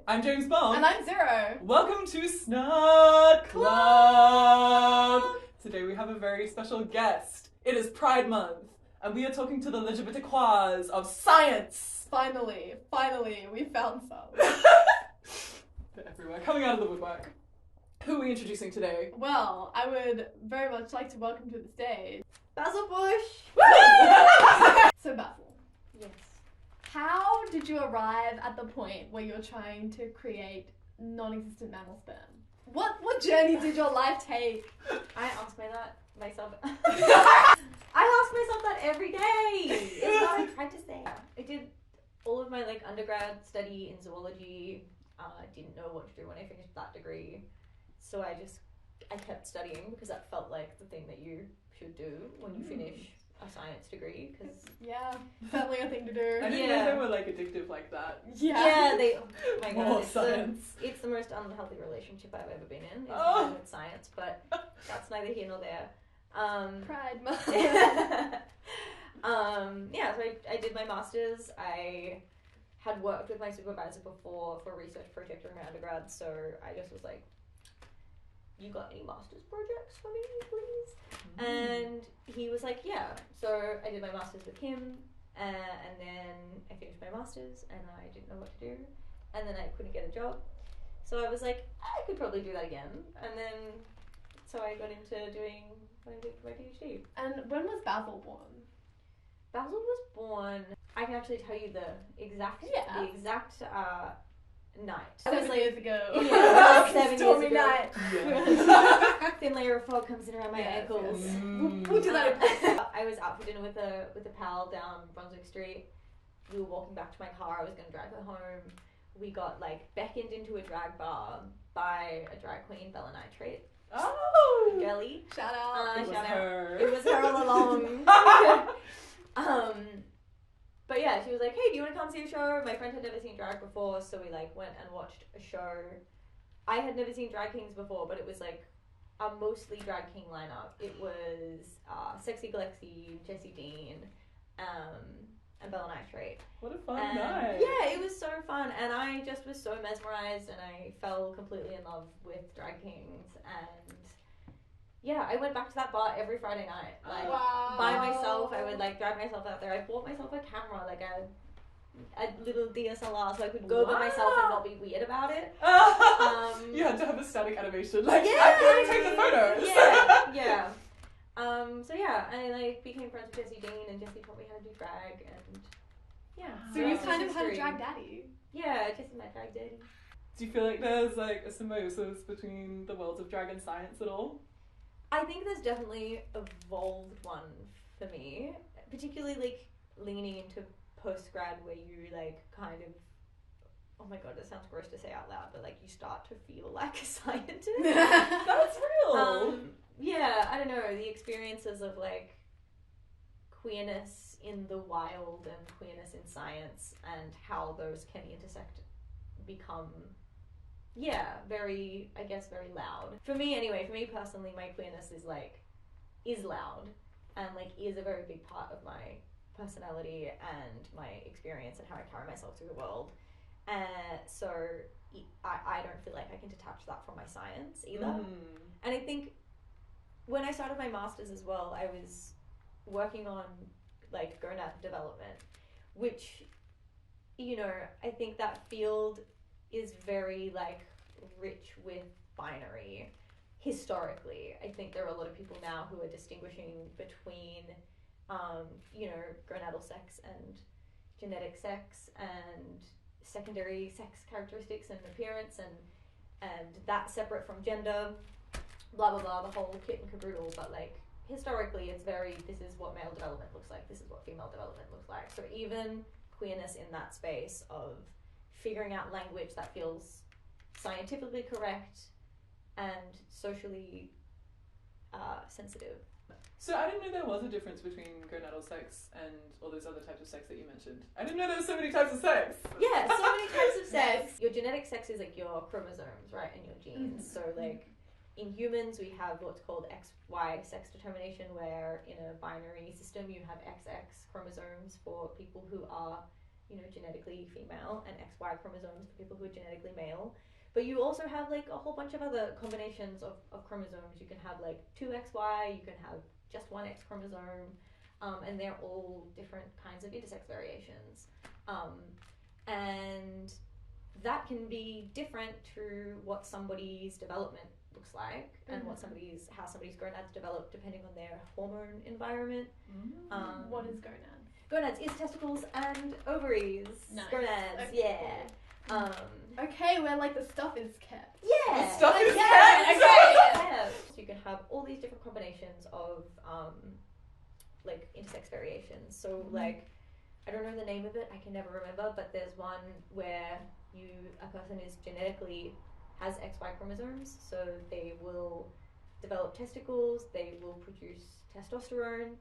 I'm James Bond. And I'm Zero. Welcome to Snot Club. Today we have a very special guest. It is Pride Month, and we are talking to the LGBTQs of science. Finally, we found some. They're everywhere, coming out of the woodwork. Who are we introducing today? Well, I would very much like to welcome to the stage Basil Bush! So Basil, Yes. how did you arrive at the point where you're trying to create non-existent mammal sperm? What journey did your life take? I ask myself. I ask myself that every day. It's what I tried to say. I did all of my undergrad study in zoology. Didn't know what to do when I finished that degree, so I kept studying because that felt like the thing that you should do when you finish a science degree. Because Yeah, certainly a thing to do. I didn't know they were addictive like that. Yeah. they. Oh my More god, science. it's the most unhealthy relationship I've ever been in. Is Oh. with science, but that's neither here nor there. Pride Month. So I did my masters. I had worked with my supervisor before for a research project during my undergrad, so I just was like, you got any master's projects for me, please? And he was like, yeah. So I did my masters with him, and then I finished my masters, and I didn't know what to do, and then I couldn't get a job. So I was like, I could probably do that again, and then so I got into doing my PhD. And when was Basil born? Basil was born. I can actually tell you the exact night. It was 7 years ago. Yeah, 7 years Stormy ago. night. Yeah. Thin layer of fog comes in around my Yes, ankles. yes. Mm. We'll do that again. I was out for dinner with a pal down Brunswick Street. We were walking back to my car. I was going to drive her home. We got beckoned into a drag bar by a drag queen, Bella Nitrate. Oh! Girly. Shout out. It was Shout out. her. It was her all along. But yeah, she was like, hey, do you want to come see a show? My friend had never seen drag before, so we went and watched a show. I had never seen drag kings before, but it was a mostly drag king lineup. It was Sexy Glexy, Jessie Dean, and Bella Nitrate. What a fun And night. yeah, it was so fun, and I just was so mesmerized, and I fell completely in love with drag kings, and yeah, I went back to that bar every Friday night, Wow. by myself. I would drive myself out there. I bought myself a camera, a little DSLR, so I could go by myself and not be weird about it. You had to have a static animation. Yeah, I'm going to take the photos. Yeah. So yeah, I became friends with Jessie Dean, and Jessie taught me how to do drag, and yeah. So you that's kind of history. had a drag daddy. Yeah, Jessie my drag daddy. Do you feel like there's a symbiosis between the worlds of drag and science at all? I think there's definitely evolved one for me, particularly leaning into post-grad where you kind of, oh my god, it sounds gross to say out loud, but you start to feel like a scientist. That's real. Yeah, I don't know, the experiences of queerness in the wild and queerness in science and how those can intersect become very loud. For me personally, my queerness is loud and is a very big part of my personality and my experience and how I carry myself through the world. So I don't feel like I can detach that from my science either. And I think when I started my masters as well, I was working on gonad development, which, I think that field is very rich with binary historically. I think there are a lot of people now who are distinguishing between gonadal sex and genetic sex and secondary sex characteristics and appearance and that separate from gender, blah blah blah, the whole kit and caboodle. But historically it's very, this is what male development looks like, this is what female development looks like. So even queerness in that space of figuring out language that feels scientifically correct and socially sensitive. So I didn't know there was a difference between gonadal sex and all those other types of sex that you mentioned. I didn't know there were so many types of sex. Yeah, so many types of sex. Your genetic sex is your chromosomes, right, and your genes. So in humans we have what's called XY sex determination, where in a binary system you have XX chromosomes for people who are genetically female, and XY chromosomes for people who are genetically male. But you also have like a whole bunch of other combinations of chromosomes. You can have like 2XY, you can have just one X chromosome, and they're all different kinds of intersex variations. And that can be different to what somebody's development looks like, and how somebody's gonads develop depending on their hormone environment. What is gonads? Gonads is testicles and ovaries. Nice. Gonads, Okay, yeah. Okay, where like the stuff is kept. Yeah. The stuff is Okay, kept. okay. Yeah. So you can have all these different combinations of like intersex variations. So like, I don't know the name of it, I can never remember, but there's one where a person is genetically has XY chromosomes, so they will develop testicles, they will produce testosterone,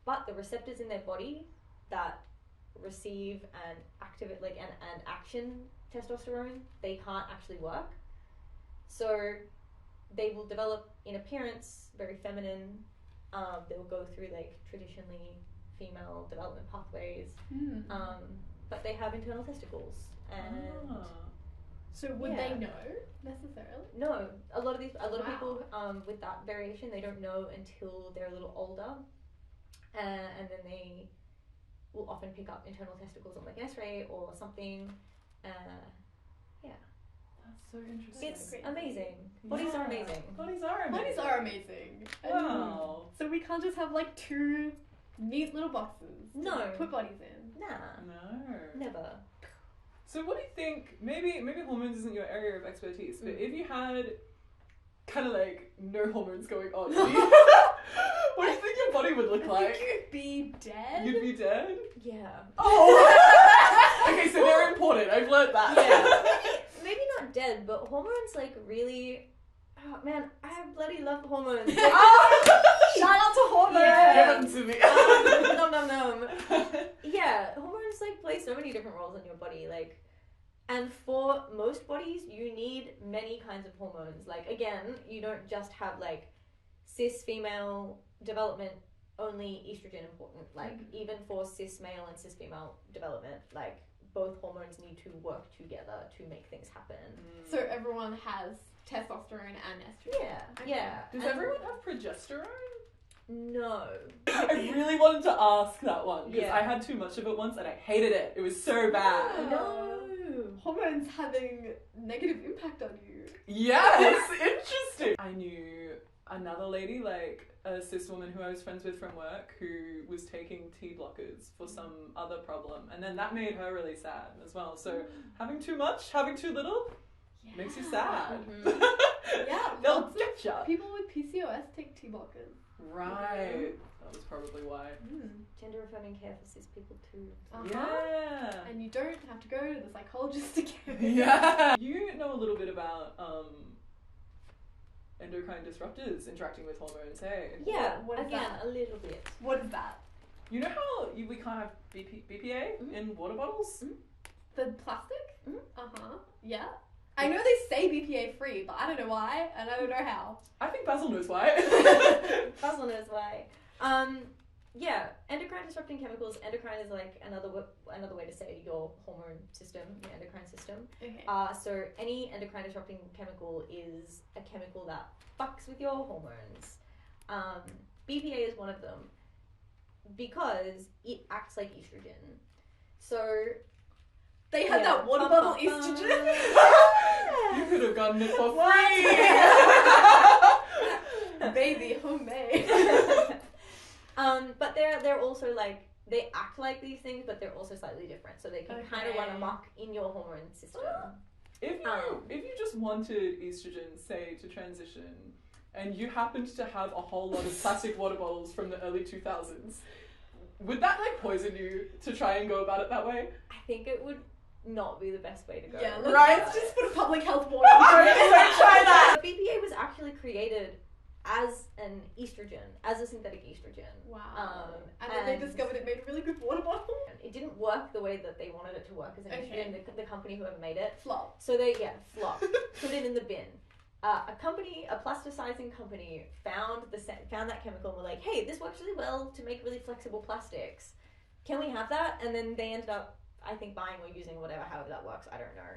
but the receptors in their body that receive and activate and action testosterone, they can't actually work. So they will develop in appearance very feminine. They'll go through like traditionally female development pathways, but they have internal testicles. And So would they know necessarily? no, a lot of people Wow. with that variation, they don't know until they're a little older, and then they will often pick up internal testicles on like an X-ray or something. That's so interesting. It's amazing. Bodies are amazing. Bodies are amazing. Bodies are amazing. Wow. So we can't just have like two neat little boxes to No. put bodies in. Nah, No. never. So what do you think, maybe hormones isn't your area of expertise, but if you had kind of like no hormones going on, what do you think your body would look I like? think you'd be dead. You'd be dead? Yeah. Oh! Okay, so they're important, I've learned that. Yeah. Maybe not dead, but hormones like really. Oh man, I bloody love hormones. Like, Shout out to hormones. Yeah. Give them to me. Nom nom nom. Yeah, hormones like play so many different roles in your body, like, and for most bodies you need many kinds of hormones. Like again, you don't just have like cis female development only estrogen important. Like even for cis male and cis female development, like both hormones need to work together to make things happen. So everyone has testosterone and estrogen. Yeah, Okay. yeah. Does And- everyone have progesterone? No. I really wanted to ask that one, because Yeah. I had too much of it once and I hated it. It was so bad. No. Hormones having negative impact on you. Yes, interesting. I knew another lady, like a cis woman who I was friends with from work, who was taking T blockers for some other problem, and then that made her really sad as well. So having too much, having too little, makes you sad. Yeah, They'll lots of get ya. people with PCOS take T blockers. Right. That was probably why. Gender affirming care for cis people too. Yeah. And you don't have to go to the psychologist again. Yeah. You know a little bit about endocrine disruptors interacting with hormones, hey? Yeah, What is again, that? a little bit. What is that? You know how we can't have BPA in water bottles? The plastic? Mhm. Yeah. I know they say BPA free, but I don't know why, and I don't know how. I think Basil knows why. Basil knows why. Yeah, endocrine disrupting chemicals. Endocrine is like another way to say your hormone system, your endocrine system. Okay. So any endocrine disrupting chemical is a chemical that fucks with your hormones. BPA is one of them because it acts like estrogen. So They had that water bottle estrogen. You could have gotten it for free. Baby, homemade. But they're also like, they act like these things, but they're also slightly different. So they can kind of run Okay. amok in your hormone system. If you just wanted estrogen, say, to transition, and you happened to have a whole lot of plastic water bottles from the early 2000s, would that like poison you to try and go about it that way? I think it would not be the best way to go. Yeah, Right. let's just put a public health warning. Don't try that. BPA was actually created as an estrogen, as a synthetic estrogen. Wow. And then they discovered it made a really good water bottle. It didn't work the way that they wanted it to work as an Okay. estrogen, the company whoever made it. Flop. So they, flopped, put it in the bin. A plasticizing company found that chemical and were like, hey, this works really well to make really flexible plastics. can we have that? And then they ended up, I think, buying or using whatever, however that works, I don't know,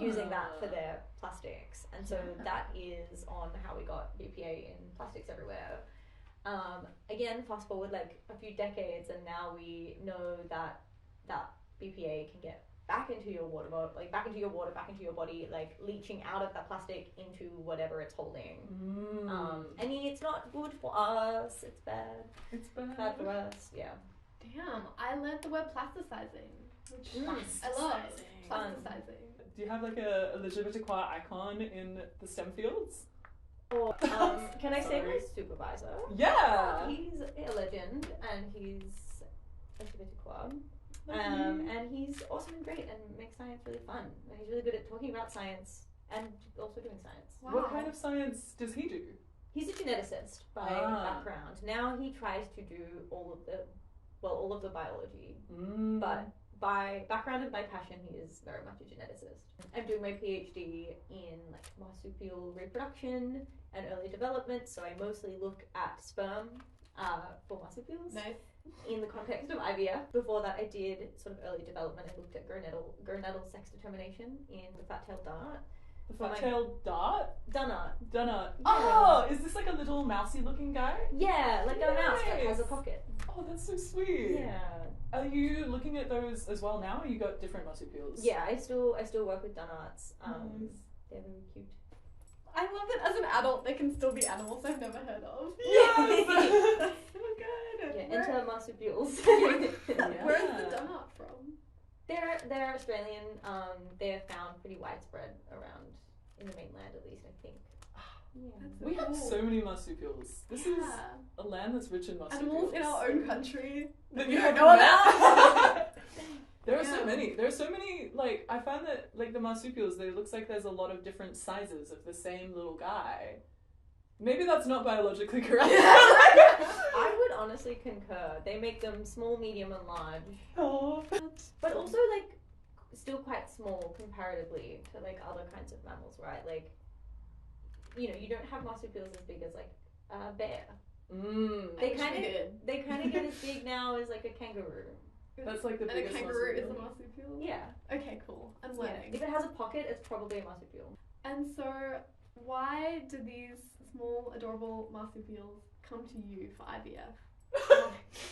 using that for their plastics. And so that is on how we got BPA in plastics everywhere. Again, fast forward like a few decades, and now we know that BPA can get back into your water, back into your body, like leaching out of that plastic into whatever it's holding. And it's not good for us. It's bad. It's bad. Bad for us. Yeah. Damn, I learned the word plasticizing, which I love. Plasticizing. Do you have like a LGBTQI icon in the STEM fields? Or can I say my supervisor? Yeah. He's a legend, and he's LGBTQI. And he's awesome and great and makes science really fun. And he's really good at talking about science and also doing science. Wow. What kind of science does he do? He's a geneticist by background. Now he tries to do all of the biology. But by background and by passion, he is very much a geneticist. I'm doing my PhD in like marsupial reproduction and early development, so I mostly look at sperm for marsupials. Nice. In the context of IVF. Before that, I did sort of early development. I looked at gonadal sex determination in the fat-tailed dart. The fat-tailed dart? Dunnart. Dunnart. Oh, is this like a little mousy-looking guy? Yeah, like a mouse that has a pocket. Oh, that's so sweet. Yeah. Are you looking at those as well now, or you got different marsupials? Yeah, I still work with Dunnarts. They're very cute. I love that as an adult they can still be animals I've never heard of. Yes! That's so good. Yeah, enter marsupials. Where is the Dunnart from? They're Australian. They're found pretty widespread around in the mainland, at least, I think. Yeah. So We have cool. so many marsupials. This is a land that's rich in marsupials. Animals in our own country. That you have know about. There are so many. There are so many, like, I find that, like, the marsupials, it looks like there's a lot of different sizes of the same little guy. Maybe that's not biologically correct. I would honestly concur. They make them small, medium, and large. Oh. But also, like, still quite small comparatively to, like, other kinds of mammals, right? Like, you know, you don't have marsupials as big as, like, a bear. They kind of get as big now as, like, a kangaroo. That's like the and biggest a kangaroo marsupial. is a marsupial? Yeah. Okay, cool. I'm learning. Yeah. If it has a pocket, it's probably a marsupial. And so, why do these small, adorable marsupials come to you for IVF?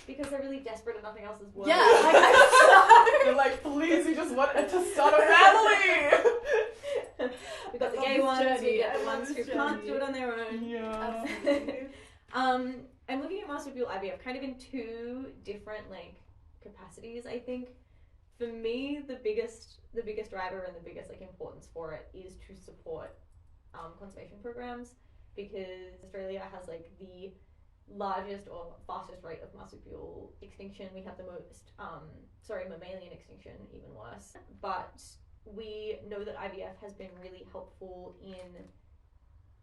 Because they're really desperate and nothing else is working. Yeah, like I'm They're like, please, we just want to start a family! We got the love gay this ones, journey. we get I the love ones who this can't journey. do it on their own. Yeah. Absolutely. I'm looking at marsupial IVF kind of in two different, like, capacities, I think. For me, the biggest driver and the biggest, like, importance for it is to support conservation programs, because Australia has, like, the largest or fastest rate of marsupial extinction. We have the most, mammalian extinction, even worse. But we know that IVF has been really helpful in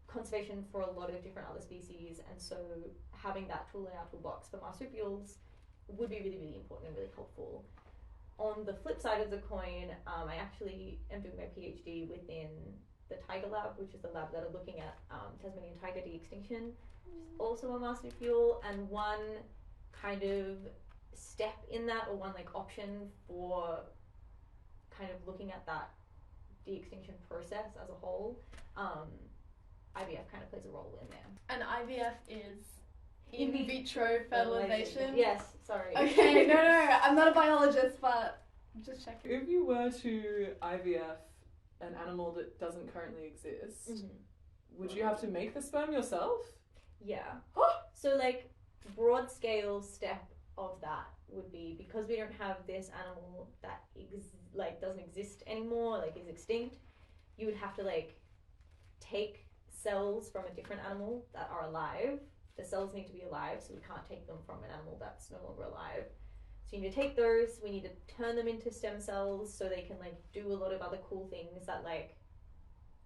conservation for a lot of different other species, and so having that tool in our toolbox for marsupials would be really, really important and really helpful. On the flip side of the coin, I actually am doing my PhD within the Tiger Lab, which is the lab that are looking at Tasmanian Tiger de-extinction, which is also a marsupial, and one kind of step in that, or one like option for kind of looking at that de-extinction process as a whole, IVF kind of plays a role in there. And IVF is in vitro fertilization? Yes, sorry. Okay, no, I'm not a biologist, but just checking. If you were to IVF an animal that doesn't currently exist, would you have to make the sperm yourself? Yeah. So, like, broad scale step of that would be, because we don't have this animal that doesn't exist anymore, like is extinct, you would have to like take cells from a different animal that are alive. The cells need to be alive, so we can't take them from an animal that's no longer alive. So you need to take those, we need to turn them into stem cells so they can like do a lot of other cool things that like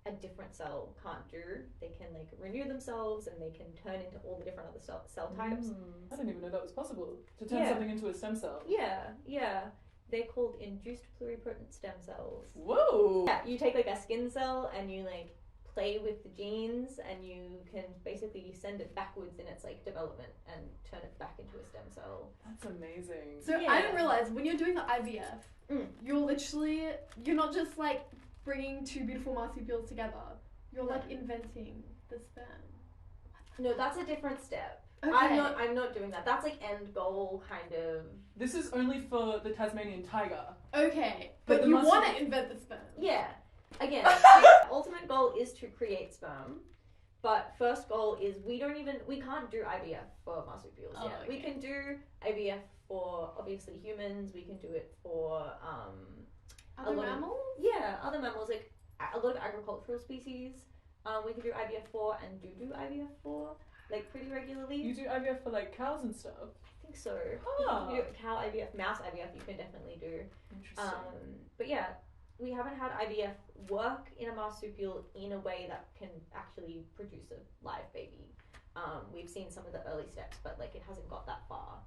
a different cell can't do. They can like renew themselves, and they can turn into all the different other cell types. I didn't even know that was possible, to turn something into a stem cell. Yeah. They're called induced pluripotent stem cells. Whoa! Yeah, you take like a skin cell and you like play with the genes, and you can basically send it backwards in its like development and turn it back into a stem cell. That's amazing. So I didn't realize when you're doing the IVF, you're not just like bringing two beautiful marsupials together. You're like inventing the sperm. No, that's a different step. Okay. I'm not doing that. That's like end goal kind of. This is only for the Tasmanian tiger. Okay, But but the you marsup- want to invent the sperm. Yeah. Again, the ultimate goal is to create sperm, but first goal is we can't do IVF for marsupials yet. Okay. We can do IVF for obviously humans. We can do it for Other mammals? other mammals, like a lot of agricultural species. We can do IVF for and do IVF for like pretty regularly. You do IVF for like cows and stuff. I think so. Ah. You can do cow IVF, mouse IVF. You can definitely do. Interesting. But yeah, we haven't had IVF work in a marsupial in a way that can actually produce a live baby. We've seen some of the early steps, but like it hasn't got that far.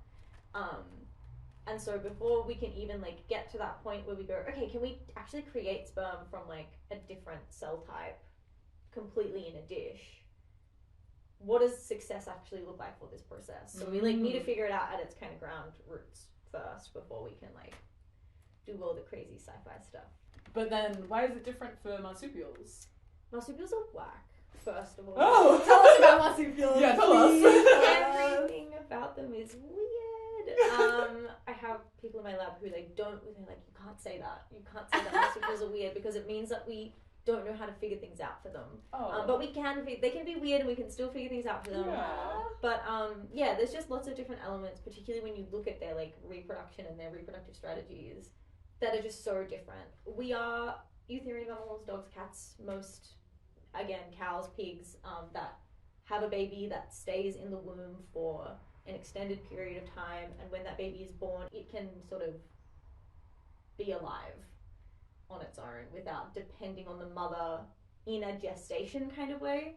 And so before we can even like get to that point where we go, okay, can we actually create sperm from like a different cell type completely in a dish? What does success actually look like for this process? So we like need to figure it out at its kind of ground roots first before we can like do all the crazy sci-fi stuff. But then, why is it different for marsupials? Marsupials are whack, first of all. Oh! Tell us about marsupials. Yeah, tell us. Everything about them is weird. I have people in my lab who like they're like, you can't say that. You can't say that marsupials are weird because it means that we don't know how to figure things out for them. But we can. They can be weird, and we can still figure things out for them. Yeah. But there's just lots of different elements, particularly when you look at their like reproduction and their reproductive strategies, that are just so different. We are eutherian mammals, dogs, cats, most, again, cows, pigs, that have a baby that stays in the womb for an extended period of time, and when that baby is born, it can sort of be alive on its own without depending on the mother in a gestation kind of way.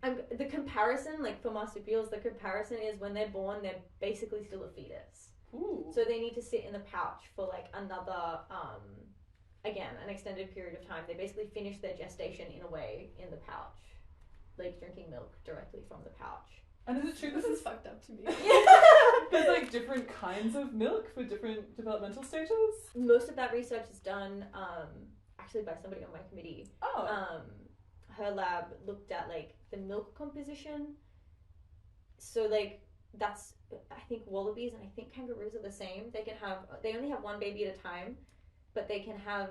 The comparison, like for marsupials, the comparison is when they're born, they're basically still a fetus. Ooh. So they need to sit in the pouch for like another, again, an extended period of time. They basically finish their gestation in a way in the pouch, like drinking milk directly from the pouch. And is it true This is fucked up to me. there's like different kinds of milk for different developmental stages? Most of that research is done actually by somebody on my committee. Oh. Her lab looked at like the milk composition. So like that's, I think wallabies and I think kangaroos are the same. They only have one baby at a time, but they can have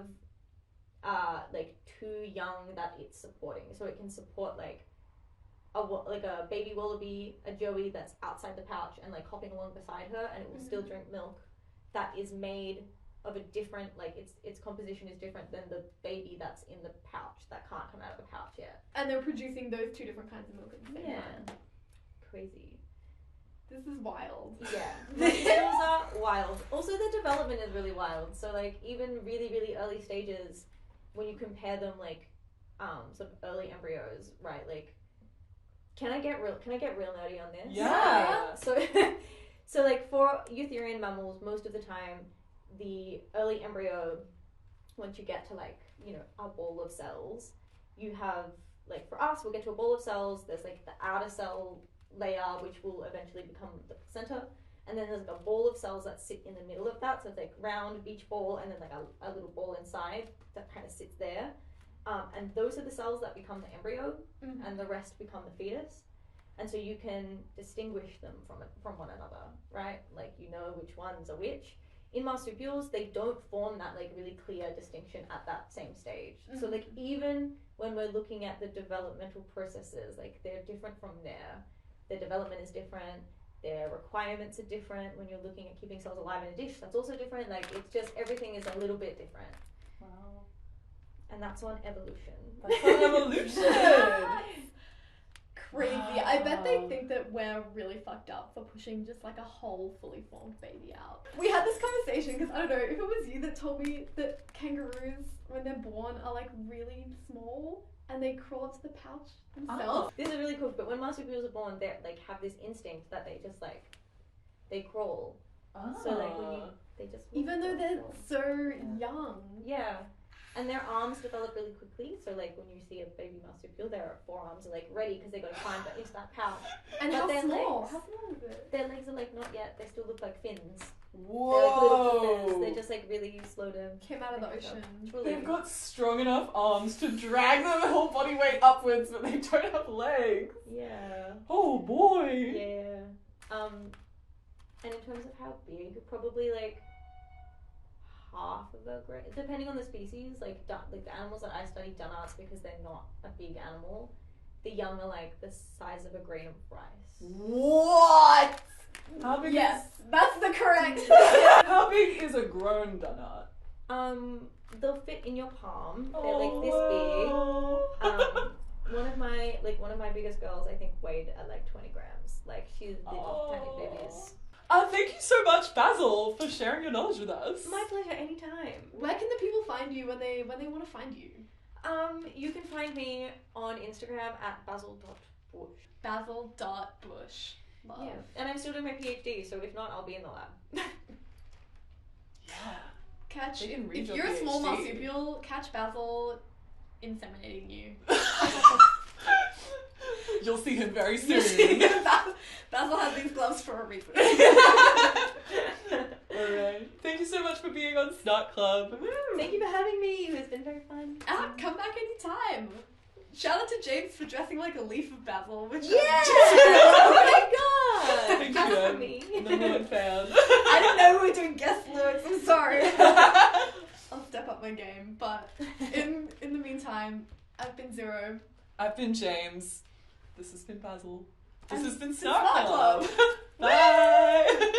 like two young that it's supporting. So it can support like a baby wallaby, a joey that's outside the pouch and like hopping along beside her, and it will still drink milk that is made of a different, like its composition is different than the baby that's in the pouch that can't come out of the pouch yet. And they're producing those two different kinds of milk at the same time. Crazy. This is wild. Yeah. Marsupials are wild. Also, their development is really wild. So like even really, really early stages, when you compare them like sort of early embryos, right? Like can I get real nerdy on this? Yeah. So like for eutherian mammals, most of the time the early embryo, once you get to like, you know, a ball of cells, you have like for us, we'll get to a ball of cells, there's like the outer cell layer which will eventually become the placenta, and then there's like a ball of cells that sit in the middle of that, so it's like round beach ball and then like a little ball inside that kind of sits there. And those are the cells that become the embryo, and the rest become the fetus. And so you can distinguish them from one another, right? Like you know which ones are which. In marsupials, they don't form that like really clear distinction at that same stage. So like even when we're looking at the developmental processes, like they're different from there. Their development is different. Their requirements are different. When you're looking at keeping cells alive in a dish, that's also different. Like it's just everything is a little bit different. Wow. And that's on evolution. That's on evolution. Crazy. I bet they think that we're really fucked up for pushing just like a whole fully formed baby out. We had this conversation because I don't know if it was you that told me that kangaroos when they're born are like really small and they crawl up to the pouch themselves. This is really cool, but when marsupials are born, they like have this instinct that they just like they crawl. So like when they just Even though they're so young. Yeah. And their arms develop really quickly. So like when you see a baby marsupial, their forearms are like ready because they got to climb into that pouch. And But how their small? legs- How small is it? Their legs are like not yet. They still look like fins. Whoa! They're like little flippers. They're just like really slow to. Came out of the pick up. ocean. It's really- They've got strong enough arms to drag their whole body weight upwards, but they don't have legs. Yeah. Oh boy! Yeah. And in terms of how big, probably like half of a grain, depending on the species. Like the animals that I study Dunarts because they're not a big animal. The young are like the size of a grain of rice. What? How big Yes, that's the correct. is how big is a grown Dunart? They'll fit in your palm. They're Oh, like this big. One of my biggest girls I think weighed at like 20 grams. Like she's little tiny babies. Thank you so much, Basil, for sharing your knowledge with us. My pleasure, anytime. Where can the people find you when they want to find you? You can find me on Instagram at basil.bush. Basil.bush. Love. Yeah. And I'm still doing my PhD, so if not, I'll be in the lab. Yeah. Catch They can read if your you're a small PhD. marsupial, catch Basil inseminating you. You'll see him very You see, soon. Basil has these gloves for a reason. Alright. Thank you so much for being on Snot Club. Thank you for having me. It's been very fun. Come back anytime. Shout out to James for dressing like a leaf of basil, which Yeah! Oh my god! Thank That's you. for me. Number one fan. I didn't know we were doing guest looks. I'm sorry. I'll step up my game. But in the meantime, I've been Zero. I've been James. This has been Basil. This And has been it's Snot Snot Club. Club. Bye.